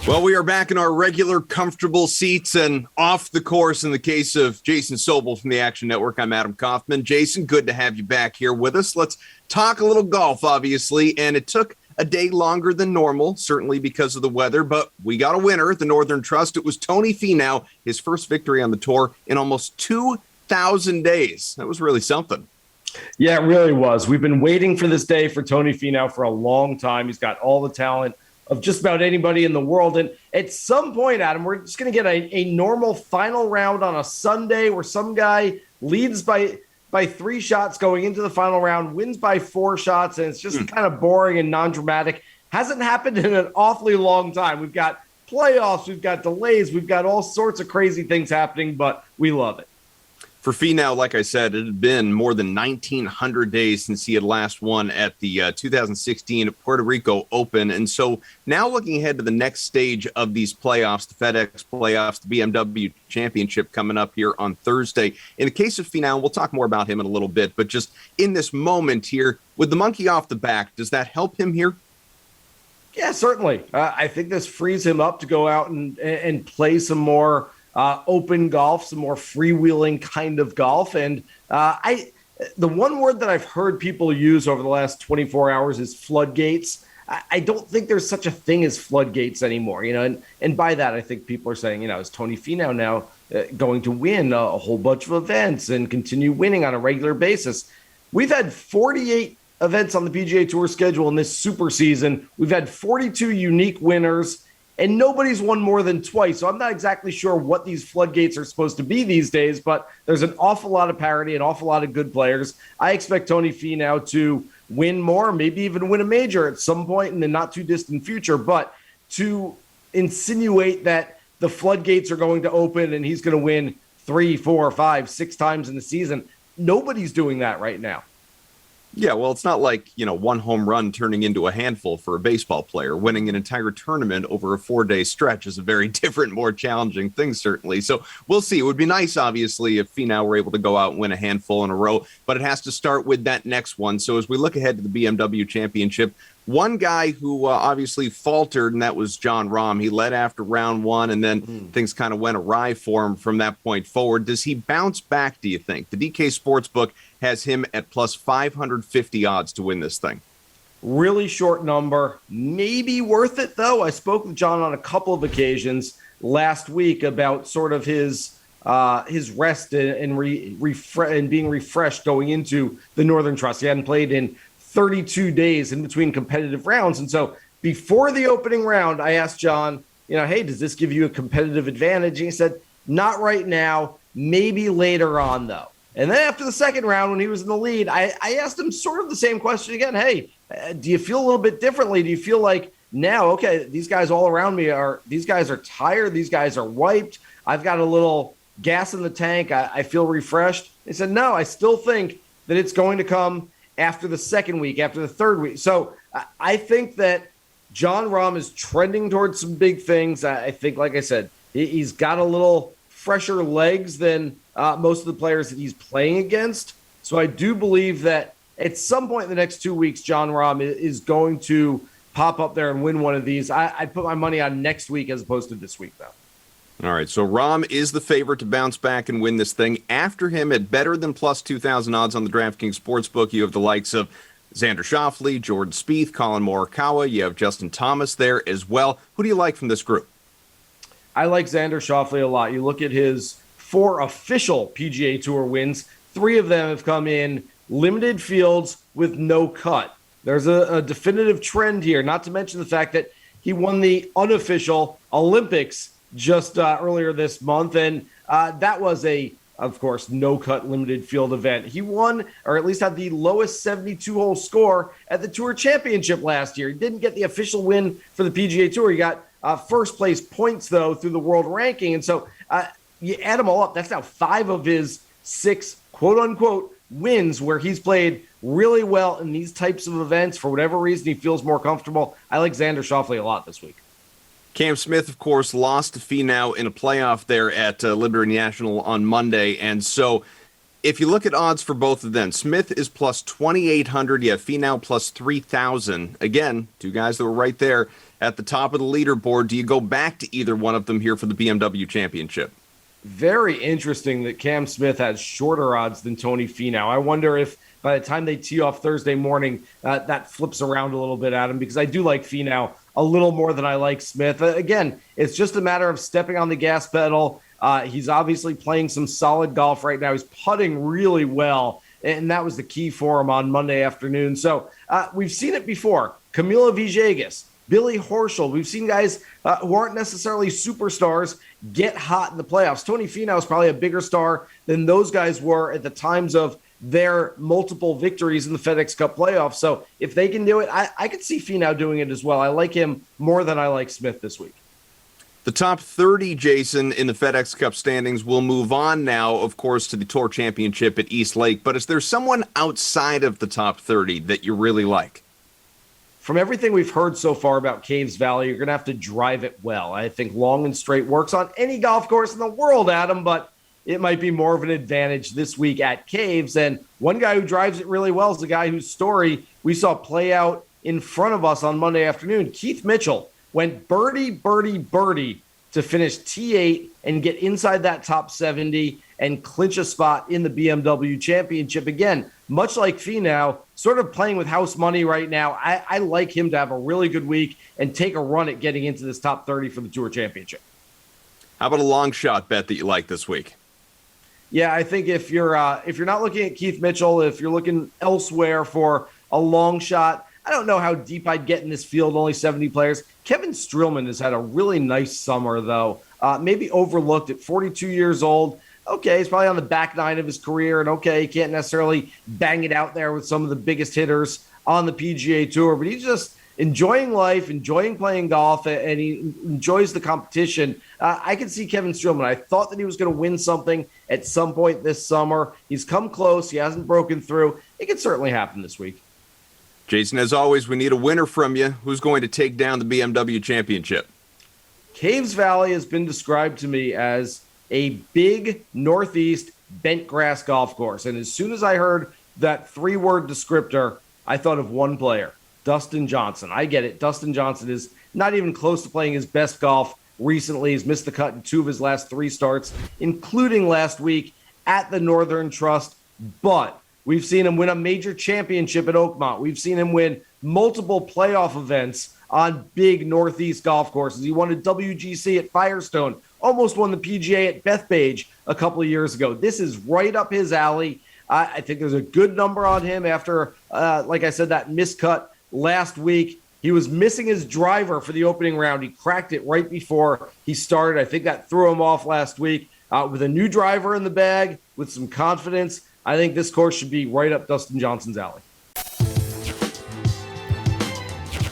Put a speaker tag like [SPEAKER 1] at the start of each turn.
[SPEAKER 1] Well, we are back in our regular comfortable seats and off the course in the case of Jason Sobel from the Action Network. I'm Adam Kaufman. Jason, good to have you back here with us. Let's talk a little golf, obviously, and it took a day longer than normal, certainly because of the weather, but we got a winner at the Northern Trust. It was Tony Finau, his first victory on the tour in almost 2,000 days. That was really something.
[SPEAKER 2] Yeah, it really was. We've been waiting for this day for Tony Finau for a long time. He's got all the talent of just about anybody in the world. And at some point, Adam, we're just going to get a normal final round on a Sunday where some guy leads by 3 shots going into the final round, wins by 4 shots, and it's just kind of boring and non-dramatic. Hasn't happened in an awfully long time. We've got playoffs, we've got delays, we've got all sorts of crazy things happening, but we love it.
[SPEAKER 1] For Finau, like I said, it had been more than 1,900 days since he had last won at the 2016 Puerto Rico Open. And so now looking ahead to the next stage of these playoffs, the FedEx playoffs, the BMW Championship coming up here on Thursday. In the case of Finau, we'll talk more about him in a little bit, but just in this moment here, with the monkey off the back, does that help him here?
[SPEAKER 2] Yeah, certainly. I think this frees him up to go out and play some more open golf, some more freewheeling kind of golf. And the one word that I've heard people use over the last 24 hours is floodgates. I don't think there's such a thing as floodgates anymore, and by that, I think people are saying, is Tony Finau now going to win a whole bunch of events and continue winning on a regular basis? We've had 48 events on the PGA Tour schedule in this super season. We've had 42 unique winners, and nobody's won more than twice. So I'm not exactly sure what these floodgates are supposed to be these days, but there's an awful lot of parity, an awful lot of good players. I expect Tony Finau to win more, maybe even win a major at some point in the not too distant future. But to insinuate that the floodgates are going to open and he's going to win 3, 4, 5, 6 times in the season, nobody's doing that right now.
[SPEAKER 1] Yeah, well, it's not like, one home run turning into a handful for a baseball player. Winning an entire tournament over a 4-day stretch is a very different, more challenging thing, certainly. So we'll see. It would be nice, obviously, if Finau were able to go out and win a handful in a row, but it has to start with that next one. So as we look ahead to the BMW Championship, one guy who obviously faltered, and that was Jon Rahm. He led after round 1, and then things kind of went awry for him from that point forward. Does he bounce back, do you think? The DK Sportsbook has him at plus 550 odds to win this thing.
[SPEAKER 2] Really short number. Maybe worth it, though. I spoke with John on a couple of occasions last week about sort of his rest and being refreshed going into the Northern Trust. He hadn't played in 32 days in between competitive rounds. And so before the opening round, I asked John, hey, does this give you a competitive advantage? And he said, not right now, maybe later on, though. And then after the second round, when he was in the lead, I asked him sort of the same question again. Hey, do you feel a little bit differently? Do you feel like now, okay, these guys all around me these guys are tired. These guys are wiped. I've got a little gas in the tank. I feel refreshed. He said, no, I still think that it's going to come after the second week, after the third week. So I think that Jon Rahm is trending towards some big things. I think, like I said, he's got a little fresher legs than most of the players that he's playing against. So I do believe that at some point in the next 2 weeks, Jon Rahm is going to pop up there and win one of these. I'd put my money on next week as opposed to this week, though.
[SPEAKER 1] All right, so Rahm is the favorite to bounce back and win this thing. After him, at better than plus 2,000 odds on the DraftKings Sportsbook, you have the likes of Xander Schauffele, Jordan Spieth, Colin Morikawa. You have Justin Thomas there as well. Who do you like from this group?
[SPEAKER 2] I like Xander Schauffele a lot. You look at his 4 official PGA Tour wins. 3 of them have come in limited fields with no cut. There's a definitive trend here, not to mention the fact that he won the unofficial Olympics just earlier this month, and that was of course, no-cut limited field event. He won, or at least had the lowest 72-hole score at the Tour Championship last year. He didn't get the official win for the PGA Tour. He got first-place points, though, through the world ranking, and so you add them all up. That's now 5 of his 6 quote-unquote wins where he's played really well in these types of events. For whatever reason, he feels more comfortable. I like Xander Schauffele a lot this week.
[SPEAKER 1] Cam Smith, of course, lost to Finau in a playoff there at Liberty National on Monday. And so If you look at odds for both of them, Smith is plus 2,800. You have Finau plus 3,000. Again, two guys that were right there at the top of the leaderboard. Do you go back to either one of them here for the BMW Championship?
[SPEAKER 2] Very interesting that Cam Smith has shorter odds than Tony Finau. I wonder if by the time they tee off Thursday morning, that flips around a little bit, Adam, because I do like Finau a little more than I like Smith. Again, it's just a matter of stepping on the gas pedal. He's obviously playing some solid golf right now. He's putting really well, and that was the key for him on Monday afternoon. So we've seen it before. Camilo Villegas, Billy Horschel. We've seen guys who aren't necessarily superstars get hot in the playoffs. Tony Finau is probably a bigger star than those guys were at the times of their multiple victories in the FedEx Cup playoffs. So if they can do it, I could see Finau doing it as well. I like him more than I like Smith this week.
[SPEAKER 1] The top 30, Jason, in the FedEx Cup standings will move on now, of course, to the Tour Championship at East Lake. But is there someone outside of the top 30 that you really like?
[SPEAKER 2] From everything we've heard so far about Caves Valley, you're going to have to drive it well. I think long and straight works on any golf course in the world, Adam, but it might be more of an advantage this week at Caves. And one guy who drives it really well is the guy whose story we saw play out in front of us on Monday afternoon. Keith Mitchell went birdie, birdie, birdie to finish T8 and get inside that top 70 and clinch a spot in the BMW Championship. Again, much like Finau, sort of playing with house money right now. I like him to have a really good week and take a run at getting into this top 30 for the Tour Championship.
[SPEAKER 1] How about a long shot bet that you like this week?
[SPEAKER 2] Yeah, I think if you're not looking at Keith Mitchell, if you're looking elsewhere for a long shot, I don't know how deep I'd get in this field, only 70 players. Kevin Streelman has had a really nice summer, though. Maybe overlooked at 42 years old. Okay, he's probably on the back nine of his career, and okay, he can't necessarily bang it out there with some of the biggest hitters on the PGA Tour, but he's just enjoying life, enjoying playing golf, and he enjoys the competition. I can see Kevin Streelman. I thought that he was going to win something at some point this summer. He's come close. He hasn't broken through. It could certainly happen this week.
[SPEAKER 1] Jason, as always, we need a winner from you. Who's going to take down the BMW Championship?
[SPEAKER 2] Caves Valley has been described to me as a big Northeast bent grass golf course. And as soon as I heard that three-word descriptor, I thought of one player, Dustin Johnson. I get it. Dustin Johnson is not even close to playing his best golf recently. He's missed the cut in two of his last three starts, including last week at the Northern Trust. But we've seen him win a major championship at Oakmont. We've seen him win multiple playoff events on big Northeast golf courses. He won a WGC at Firestone, almost won the PGA at Bethpage a couple of years ago. This is right up his alley. I think there's a good number on him after, like I said, that miscut last week. He was missing his driver for the opening round. He cracked it right before he started. I think that threw him off last week. With a new driver in the bag, with some confidence, I think this course should be right up Dustin Johnson's alley.